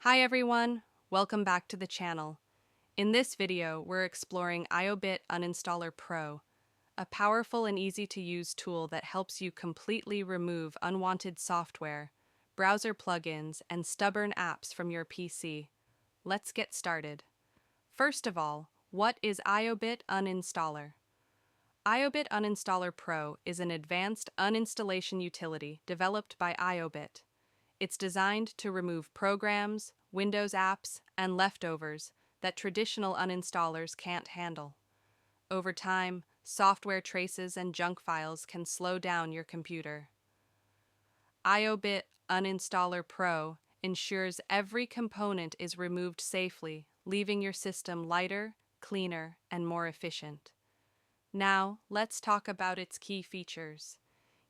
Hi everyone, welcome back to the channel. In this video, we're exploring IObit Uninstaller Pro, a powerful and easy-to-use tool that helps you completely remove unwanted software, browser plugins, and stubborn apps from your PC. Let's get started. First of all, what is IObit Uninstaller? IObit Uninstaller Pro is an advanced uninstallation utility developed by IObit. It's designed to remove programs, Windows apps, and leftovers that traditional uninstallers can't handle. Over time, software traces and junk files can slow down your computer. IObit Uninstaller Pro ensures every component is removed safely, leaving your system lighter, cleaner, and more efficient. Now, let's talk about its key features.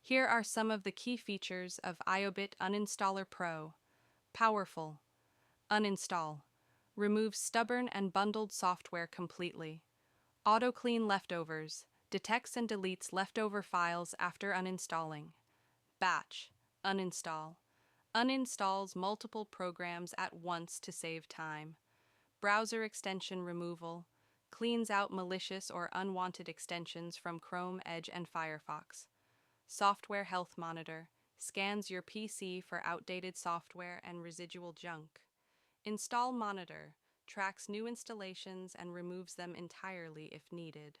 Here are some of the key features of IObit Uninstaller Pro. Powerful. Uninstall. Removes stubborn and bundled software completely. Auto-clean leftovers. Detects and deletes leftover files after uninstalling. Batch. Uninstall. Uninstalls multiple programs at once to save time. Browser extension removal. Cleans out malicious or unwanted extensions from Chrome, Edge, and Firefox. Software Health Monitor. Scans your PC for outdated software and residual junk. Install Monitor. Tracks new installations and removes them entirely if needed.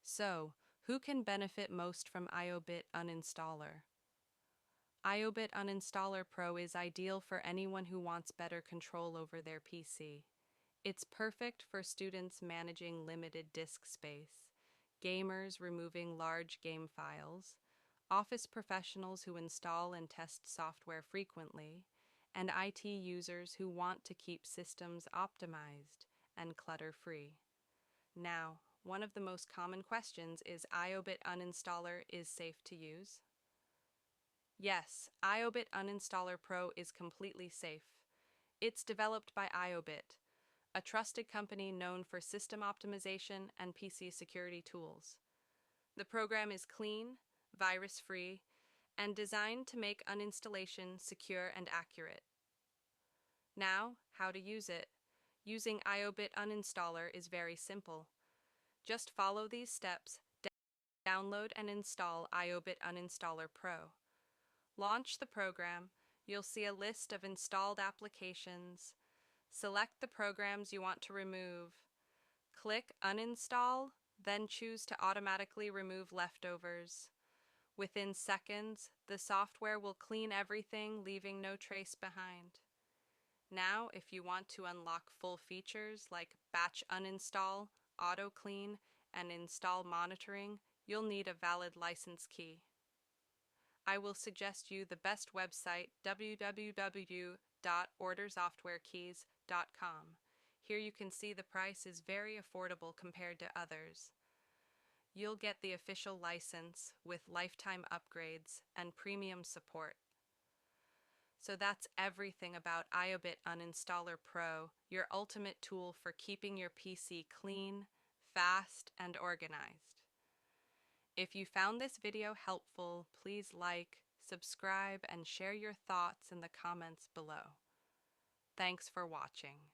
So, who can benefit most from IObit Uninstaller? IObit Uninstaller Pro is ideal for anyone who wants better control over their PC. It's perfect for students managing limited disk space, gamers removing large game files, office professionals who install and test software frequently, and IT users who want to keep systems optimized and clutter-free. Now, one of the most common questions is IObit Uninstaller is safe to use? Yes, IObit Uninstaller Pro is completely safe. It's developed by IObit, a trusted company known for system optimization and PC security tools. The program is clean, virus-free, and designed to make uninstallation secure and accurate. Now, how to use it. Using IObit Uninstaller is very simple. Just follow these steps, download and install IObit Uninstaller Pro. Launch the program. You'll see a list of installed applications. Select the programs you want to remove. Click Uninstall, then choose to automatically remove leftovers. Within seconds, the software will clean everything, leaving no trace behind. Now, if you want to unlock full features like batch uninstall, auto clean, and install monitoring, you'll need a valid license key. I will suggest you the best website, www.ordersoftwarekeys.com. Here you can see the price is very affordable compared to others. You'll get the official license with lifetime upgrades and premium support. So that's everything about IObit Uninstaller Pro, your ultimate tool for keeping your PC clean, fast, and organized. If you found this video helpful, please like, subscribe, and share your thoughts in the comments below. Thanks for watching.